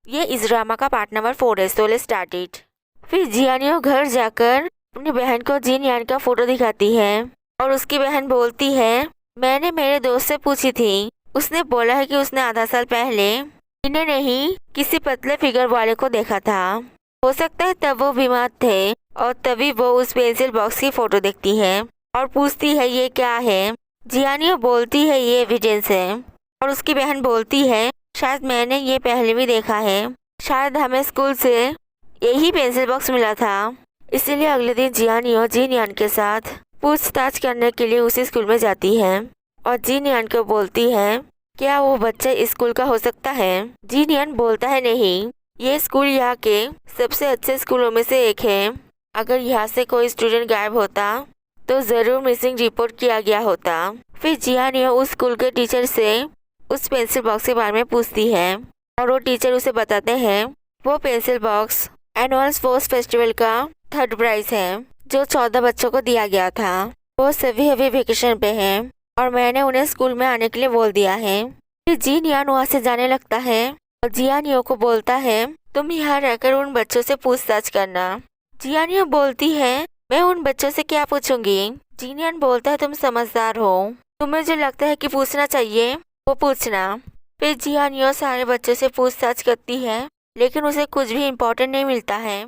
ये इस ड्रामा का पार्ट नंबर 4 है। So let's start it. फिर जियानियो घर जाकर अपनी बहन को जिन यान का फोटो दिखाती है और उसकी बहन बोलती है, मैंने मेरे दोस्त से पूछी थी, उसने बोला है कि उसने आधा साल पहले इन्हें नहीं किसी पतले फिगर वाले को देखा था। हो सकता है तब वो बीमार थे और तभी वो उस पेंसिल बॉक्स की फोटो देखती है और पूछती है ये क्या है। जियानियो बोलती है ये एविडेंस है और उसकी बहन बोलती है शायद मैंने ये पहले भी देखा है, शायद हमें स्कूल से यही पेंसिल बॉक्स मिला था। इसीलिए अगले दिन जियानियो जिन यान के साथ पूछताछ करने के लिए उसी स्कूल में जाती है और जिन यान को बोलती है क्या वो बच्चा इस स्कूल का हो सकता है। जिन यान बोलता है नहीं, ये स्कूल यहाँ के सबसे अच्छे स्कूलों में से एक है। अगर यहाँ से कोई स्टूडेंट गायब होता तो जरूर मिसिंग रिपोर्ट किया गया होता। फिर जियानियो उस स्कूल के टीचर से उस पेंसिल बॉक्स के बारे में पूछती है और वो टीचर उसे बताते हैं वो pencil box annual sports festival का 3rd प्राइज है जो 14 बच्चों को दिया गया था। वो सभी अभी वेकेशन पे हैं और मैंने उन्हें स्कूल में आने के लिए बोल दिया है। फिर जिन यान वहाँ से जाने लगता है और जियानियो को बोलता है तुम यहाँ रहकर उन बच्चों से पूछताछ करना। जियानियो बोलती है मैं उन बच्चों से क्या पूछूंगी। जिन यान बोलता है तुम समझदार हो, तुम्हें जो लगता है कि पूछना चाहिए वो पूछना। फिर जियानियो सारे बच्चों से पूछताछ करती है लेकिन उसे कुछ भी इम्पोर्टेंट नहीं मिलता है।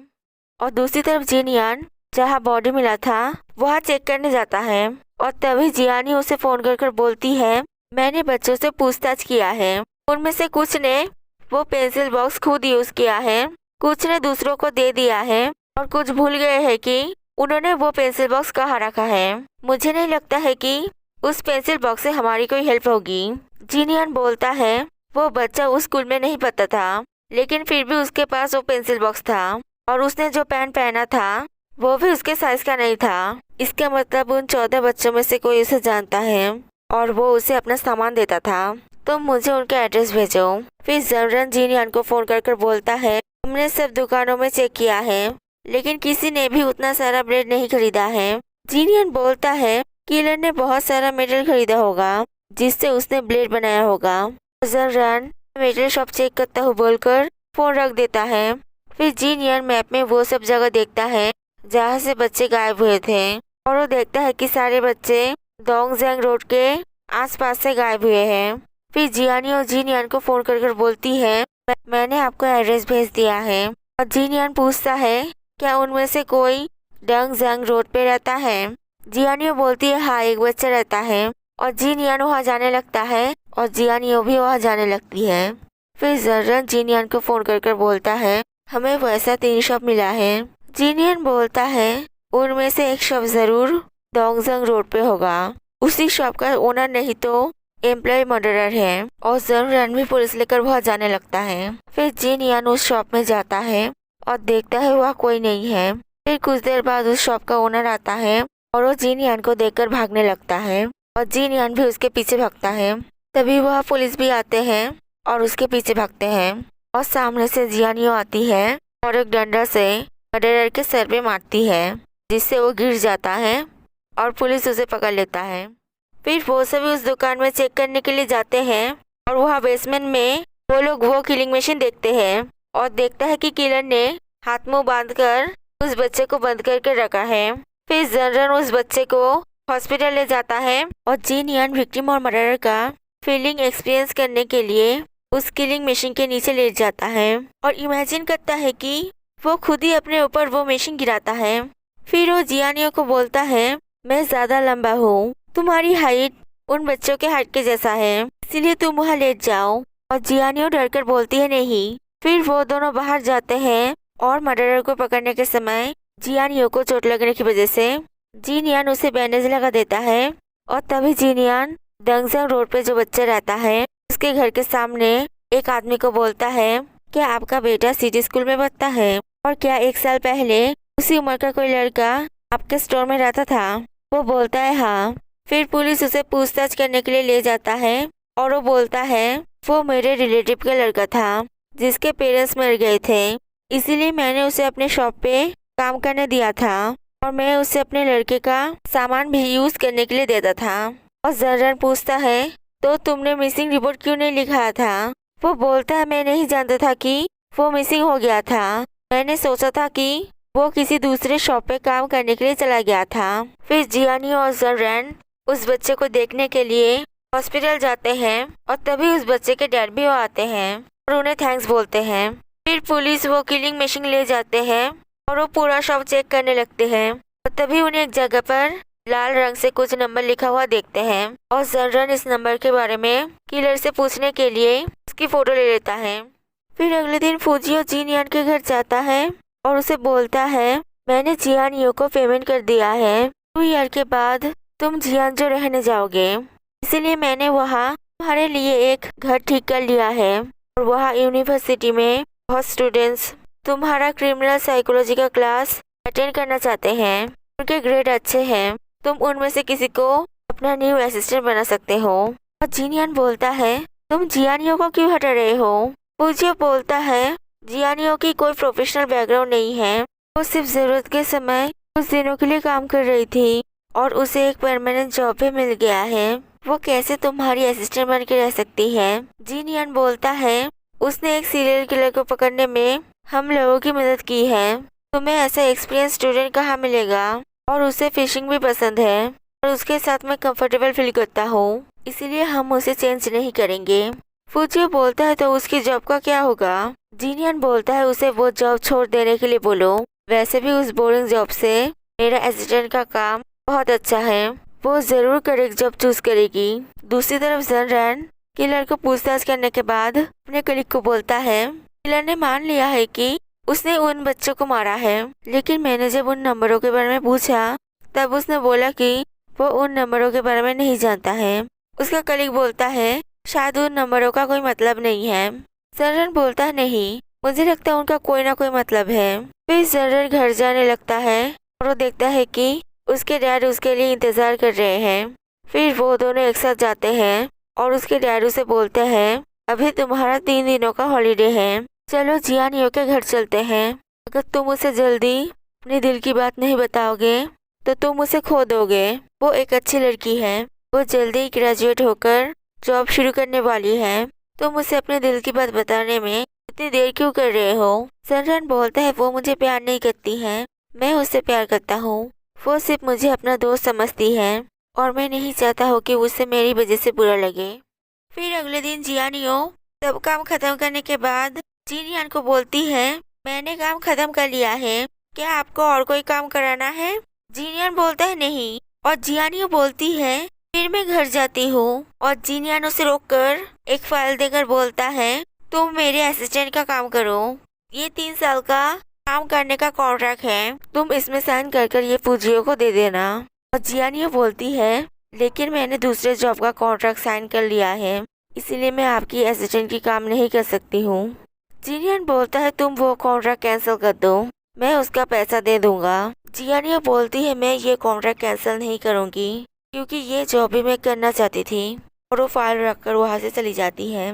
और दूसरी तरफ जिन यान जहाँ बॉडी मिला था वहाँ चेक करने जाता है और तभी जियानियो उसे फोन कर बोलती है मैंने बच्चों से पूछताछ किया है, उनमें से कुछ ने वो पेंसिल बॉक्स खुद यूज किया है, कुछ ने दूसरों को दे दिया है और कुछ भूल गए हैं कि उन्होंने वो पेंसिल बॉक्स कहाँ रखा है। मुझे नहीं लगता है कि उस पेंसिल बॉक्स से हमारी कोई हेल्प होगी। जिन यान बोलता है वो बच्चा उस स्कूल में नहीं पता था लेकिन फिर भी उसके पास वो पेंसिल बॉक्स था और उसने जो पैंट पहना था वो भी उसके साइज का नहीं था। इसका मतलब उन 14 बच्चों में से कोई उसे जानता है और वो उसे अपना सामान देता था। तो मुझे उनका एड्रेस भेजो। फिर जर्रन जिन यान को फोन कर बोलता है हमने सब दुकानों में चेक किया है लेकिन किसी ने भी उतना सारा ब्रेड नहीं खरीदा है। जिन यान बोलता है किलर ने बहुत सारा मेटल खरीदा होगा जिससे उसने ब्लेड बनाया होगा। जर्रन मेटल शॉप चेक करता हूँ बोलकर फोन रख देता है। फिर जिन यान मैप में वो सब जगह देखता है जहाँ से बच्चे गायब हुए थे और वो देखता है कि सारे बच्चे डोंगजियांग रोड के आसपास से गायब हुए हैं। फिर जियानियो जिन यान को फोन कर बोलती है मैंने आपको एड्रेस भेज दिया है और जिन यान पूछता है क्या उनमें से कोई डोंगजियांग रोड पे रहता है। जियानियो बोलती है हाँ एक बच्चा रहता है और जिन यान वहाँ जाने लगता है और जियानियो भी वहाँ जाने लगती है। फिर जर्रन जिन यान को फोन कर बोलता है हमें वैसा 3 शॉप मिला है। जिन यान बोलता है उनमें से एक शॉप जरूर डोंगजियांग रोड पे होगा, उसी शॉप का ओनर नहीं तो एम्प्लॉय मर्डरर है। और जर्रन भी पुलिस लेकर वहाँ जाने लगता है। फिर जिन यान उस शॉप में जाता है और देखता है वहाँ कोई नहीं है। फिर कुछ देर बाद उस शॉप का ओनर आता है और वो जिन यान को देखकर भागने लगता है और जिन यान भी उसके पीछे भागता है। तभी वह पुलिस भी आते हैं और उसके पीछे भागते हैं और सामने से जियानियो आती है और एक डंडा से मर्डरर के सर पे मारती है जिससे वो गिर जाता है और पुलिस उसे पकड़ लेता है। फिर वो सभी उस दुकान में चेक करने के लिए जाते हैं और वहाँ बेसमेंट में वो लोग वो किलिंग मशीन देखते हैं और देखता है कि किलर ने हाथ मुंह बांधकर उस बच्चे को बंद करके रखा है। फिर जर्रन उस बच्चे को हॉस्पिटल ले जाता है और जिन यान विक्टिम और मर्डरर का फीलिंग एक्सपीरियंस करने के लिए उस किलिंग मशीन के नीचे लेट जाता है और इमेजिन करता है कि वो खुद ही अपने ऊपर वो मशीन गिराता है। फिर वो जियानियो को बोलता है मैं ज्यादा लंबा हूँ, तुम्हारी हाइट उन बच्चों के हाइट के जैसा है इसीलिए तुम वहाँ लेट जाओ। और जियानियो डरकर बोलती है नहीं। फिर वो दोनों बाहर जाते हैं और मर्डरर को पकड़ने के समय जियानियो को चोट लगने की वजह से जिन यान उसे बैंडेज लगा देता है और तभी जिन यान डोंगजियांग रोड पे जो बच्चा रहता है उसके घर के सामने एक आदमी को बोलता है क्या आपका बेटा सिटी स्कूल में पढ़ता है और क्या 1 साल पहले उसी उम्र का कोई लड़का आपके स्टोर में रहता था। वो बोलता है हाँ। फिर पुलिस उसे पूछताछ करने के लिए ले जाता है और वो बोलता है वो मेरे रिलेटिव का लड़का था जिसके पेरेंट्स मर गए थे, इसीलिए मैंने उसे अपने शॉप पे काम करने दिया था और मैं उसे अपने लड़के का सामान भी यूज करने के लिए देता था। और जर्रन पूछता है तो तुमने मिसिंग रिपोर्ट क्यों नहीं लिखाया था। वो बोलता है मैं नहीं जानता था कि वो मिसिंग हो गया था। मैंने सोचा था कि वो किसी दूसरे शॉप पे काम करने के लिए चला गया था। फिर जियानी और जर्रन उस बच्चे को देखने के लिए हॉस्पिटल जाते हैं और तभी उस बच्चे के डैड भी आते हैं और उन्हें थैंक्स बोलते हैं। फिर पुलिस वो किलिंग मशीन ले जाते हैं और वो पूरा शॉप चेक करने लगते हैं और तभी उन्हें एक जगह पर लाल रंग से कुछ नंबर लिखा हुआ देखते हैं और जर्रन इस नंबर के बारे में किलर से पूछने के लिए उसकी फोटो ले लेता है। फिर अगले दिन फुजियो जिन यान के घर जाता है और उसे बोलता है, मैंने जियान यो को पेमेंट कर दिया है। 2 ईयर के बाद तुम जियान जो रहने जाओगे, इसीलिए मैंने वहाँ तुम्हारे लिए एक घर ठीक कर लिया है और वहाँ यूनिवर्सिटी में बहुत स्टूडेंट्स तुम्हारा क्रिमिनल साइकोलॉजी का क्लास अटेंड करना चाहते हैं। उनके ग्रेड अच्छे हैं, तुम उनमें से किसी को अपना न्यू असिस्टेंट बना सकते हो। और जिनयान बोलता है, तुम जियानियो को क्यों हटा रहे हो? फुजियो बोलता है, जियानियो की कोई प्रोफेशनल बैकग्राउंड नहीं है, वो सिर्फ जरूरत के समय कुछ दिनों के लिए काम कर रही थी और उसे एक परमानेंट जॉब भी मिल गया है। वो कैसे तुम्हारी असिस्टेंट बन के रह सकती है? जिनयान बोलता है, उसने एक सीरियल किलर को पकड़ने में हम लोगों की मदद की है। तुम्हें ऐसा एक्सपीरियंस स्टूडेंट कहाँ मिलेगा? और उसे फिशिंग भी पसंद है और उसके साथ मैं कंफर्टेबल फील करता हूँ, इसीलिए हम उसे चेंज नहीं करेंगे। फुजियो बोलता है, तो उसकी जॉब का क्या होगा? जिनयान बोलता है, उसे वो जॉब छोड़ देने के लिए बोलो। वैसे भी उस बोरिंग जॉब से मेरा असिस्टेंट का काम बहुत अच्छा है, वो जरूर करेक्ट जॉब चूज करेगी। दूसरी तरफ जर्रन किलर को पूछताछ करने के बाद अपने कलीग को बोलता है, किलर ने मान लिया है कि उसने उन बच्चों को मारा है, लेकिन मैंने जब उन नंबरों के बारे में पूछा तब उसने बोला कि वो उन नंबरों के बारे में नहीं जानता है। उसका कलीग बोलता है, शायद उन नंबरों का कोई मतलब नहीं है। जर्रन बोलता है, नहीं, मुझे लगता है उनका कोई ना कोई मतलब है। फिर जर्रन घर जाने लगता है और वो देखता है कि उसके डैड उसके लिए इंतजार कर रहे हैं। फिर वो दोनों एक साथ जाते हैं और उसके डैड उसे बोलते हैं, अभी तुम्हारा 3 दिनों का हॉलीडे है, चलो जियानियो के घर चलते हैं। अगर तुम उसे जल्दी अपने दिल की बात नहीं बताओगे तो तुम उसे खो दोगे। वो एक अच्छी लड़की है, वो जल्दी ही ग्रेजुएट होकर जॉब शुरू करने वाली है, तुम उसे अपने दिल की बात बताने में इतनी देर क्यों कर रहे हो? जर्रन बोलता है, वो मुझे प्यार नहीं करती है, मैं उससे प्यार करता हूँ। वो सिर्फ मुझे अपना दोस्त समझती है और मैं नहीं चाहता हूँ कि उससे मेरी वजह से बुरा लगे। फिर अगले दिन जियानियो सब काम खत्म करने के बाद जिनयान को बोलती है, मैंने काम खत्म कर लिया है, क्या आपको और कोई काम कराना है? जिनयान बोलता है, नहीं। और जियानियो बोलती है, फिर मैं घर जाती हूँ। और जिनयान उसे रोककर एक फाइल देकर बोलता है, तुम मेरे असिस्टेंट का काम करो, ये 3 साल का काम करने का कॉन्ट्रैक्ट है, तुम इसमें साइन कर ये फुजियो को दे देना। और जियानियो बोलती है, लेकिन मैंने दूसरे जॉब का कॉन्ट्रैक्ट साइन कर लिया है, इसीलिए मैं आपकी असिस्टेंट की काम नहीं कर सकती हूँ। जिनयान बोलता है, तुम वो कॉन्ट्रैक्ट कैंसिल कर दो, मैं उसका पैसा दे दूंगा। जियानियो बोलती है, मैं ये कॉन्ट्रैक्ट कैंसिल नहीं करूँगी क्योंकि ये जॉब भी मैं करना चाहती थी। और वो फाइल रखकर वहाँ से चली जाती है।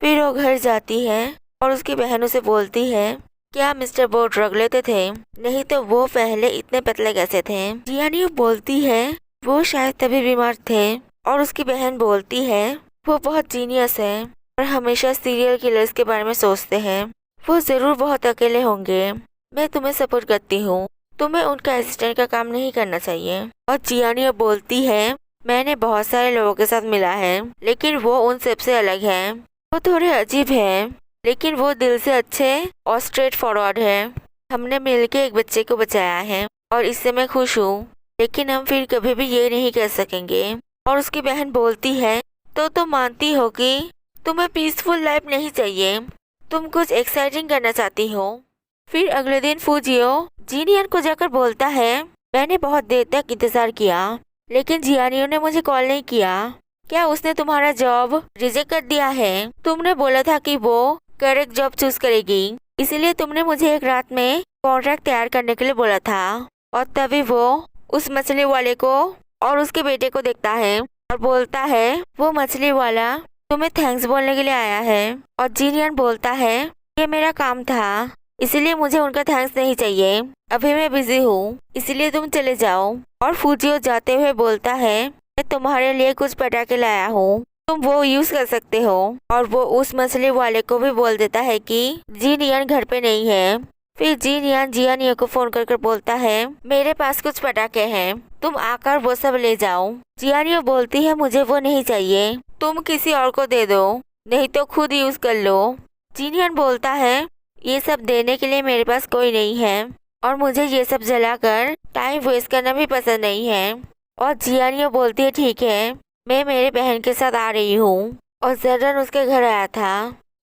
फिर वो घर जाती है और उसकी बहन उसे बोलती है, क्या मिस्टर बो ड्रग लेते थे? नहीं तो वो पहले इतने पतले कैसे थे? जियानियो बोलती है, वो शायद तभी बीमार थे। और उसकी बहन बोलती है, वो बहुत जीनियस है और हमेशा सीरियल किलर्स के बारे में सोचते हैं, वो जरूर बहुत अकेले होंगे, मैं तुम्हें सपोर्ट करती हूँ, तुम्हें उनका असिस्टेंट का काम नहीं करना चाहिए। और जियानियो बोलती है, मैंने बहुत सारे लोगों के साथ मिला है, लेकिन वो उन सबसे अलग है, वो थोड़े अजीब है, लेकिन वो दिल से अच्छे और स्ट्रेट फॉरवर्ड है। हमने मिलके एक बच्चे को बचाया है और इससे मैं खुश हूँ, लेकिन हम फिर कभी भी ये नहीं कर सकेंगे। और उसकी बहन बोलती है, तो तुम मानती हो कि तुम्हें पीसफुल लाइफ नहीं चाहिए, तुम कुछ एक्साइटिंग करना चाहती हो। फिर अगले दिन फुजियो जिनयान को जाकर बोलता है, मैंने बहुत देर तक इंतजार किया, लेकिन जियानियो ने मुझे कॉल नहीं किया, क्या उसने तुम्हारा जॉब रिजेक्ट कर दिया है? तुमने बोला था कि वो करेक्ट जॉब चूज करेगी, इसीलिए तुमने मुझे एक रात में कॉन्ट्रैक्ट तैयार करने के लिए बोला था। और तभी वो उस मछली वाले को और उसके बेटे को देखता है और बोलता है, वो मछली वाला तुम्हें थैंक्स बोलने के लिए आया है। और जिनयान बोलता है, ये मेरा काम था, इसलिए मुझे उनका थैंक्स नहीं चाहिए, अभी मैं बिजी हूँ, इसलिए तुम चले जाओ। और फुजियो जाते हुए बोलता है, मैं तुम्हारे लिए कुछ पटाखे लाया हूँ, तुम वो यूज कर सकते हो। और वो उस मछली वाले को भी बोल देता है कि जीन यान घर पे नहीं है। फिर जीन यान जियानियो को फोन कर बोलता है मेरे पास कुछ पटाखे हैं, तुम आकर वो सब ले जाओ। जियानियो बोलती है मुझे वो नहीं चाहिए, तुम किसी और को दे दो, नहीं तो खुद यूज कर लो। जीन यान बोलता है ये सब देने के लिए मेरे पास कोई नहीं है और मुझे ये सब जलाकर टाइम वेस्ट करना भी पसंद नहीं है। और जियानियो बोलती है ठीक है, मैं मेरे बहन के साथ आ रही हूँ। और जर्रन उसके घर आया था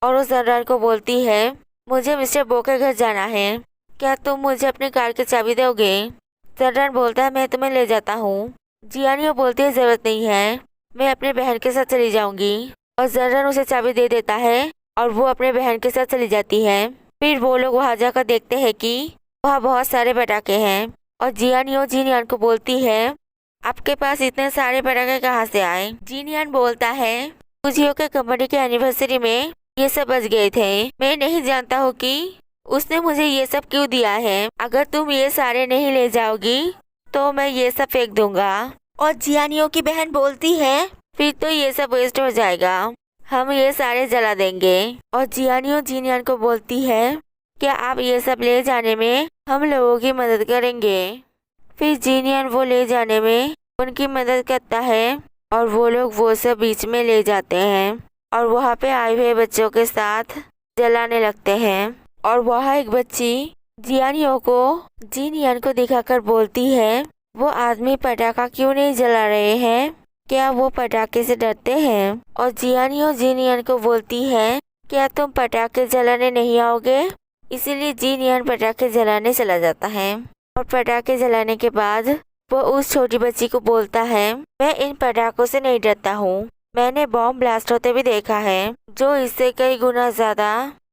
और उस जर्रन को बोलती है मुझे मिस्टर बो के घर जाना है, क्या तुम मुझे अपनी कार की चाबी दोगे? जर्रन बोलता है मैं तुम्हें ले जाता हूँ। जियानियो बोलती है जरूरत नहीं है, मैं अपनी बहन के साथ चली जाऊंगी। और जर्रन उसे चाबी दे देता है और वो अपने बहन के साथ चली जाती है। फिर वो लोग वहाँ जाकर देखते हैं कि वहाँ बहुत सारे पटाखे हैं। और जियानियो जीन यान को बोलती है आपके पास इतने सारे पटाखे कहाँ से आए? जीन यान बोलता है फुजियो के कंपनी के एनिवर्सरी में ये सब बच गए थे, मैं नहीं जानता हूँ कि उसने मुझे ये सब क्यों दिया है। अगर तुम ये सारे नहीं ले जाओगी तो मैं ये सब फेंक दूंगा। और जियानियो की बहन बोलती है फिर तो ये सब वेस्ट हो जाएगा, हम ये सारे जला देंगे। और जियानियो जीन यान को बोलती है क्या आप ये सब ले जाने में हम लोगों की मदद करेंगे? फिर जीन यान वो ले जाने में उनकी मदद करता है और वो लोग वो सब बीच में ले जाते हैं और वहाँ पे आए हुए बच्चों के साथ जलाने लगते हैं। और वहाँ एक बच्ची जियानियो को जीन यान को दिखाकर बोलती है वो आदमी पटाखा क्यों नहीं जला रहे हैं, क्या वो पटाखे से डरते हैं? और जियानियो जीन यान को बोलती है क्या तुम पटाखे जलाने नहीं आओगे? इसीलिए जीन यान पटाखे जलाने चला जाता है। और पटाखे जलाने के बाद वो उस छोटी बच्ची को बोलता है मैं इन पटाखों से नहीं डरता हूँ, मैंने बॉम्ब ब्लास्ट होते भी देखा है जो इससे कई गुना ज्यादा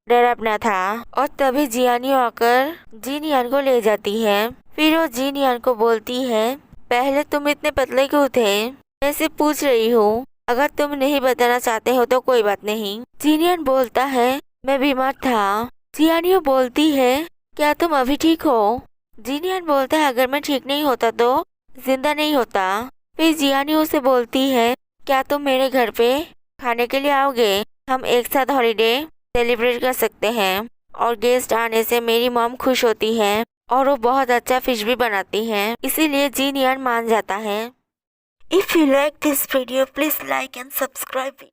डरावना था। और तभी जियानियो आकर जीन यान को ले जाती है। फिर वो जीन यान को बोलती है पहले तुम इतने पतले क्यों थे, मैं सिर्फ पूछ रही हूँ, अगर तुम नहीं बताना चाहते हो तो कोई बात नहीं। जीन यान बोलता है मैं बीमार था। जियानियो बोलती है क्या तुम अभी ठीक हो? जीन यान बोलता है अगर मैं ठीक नहीं होता तो जिंदा नहीं होता। फिर जियानियो से बोलती है क्या तुम मेरे घर पे खाने के लिए आओगे, हम एक साथ हॉलीडे सेलिब्रेट कर सकते हैं। और गेस्ट आने से मेरी मॉम खुश होती है और वो बहुत अच्छा फिश भी बनाती हैं, इसीलिए जीन यान मान जाता है। If you like this video, please like and subscribe it.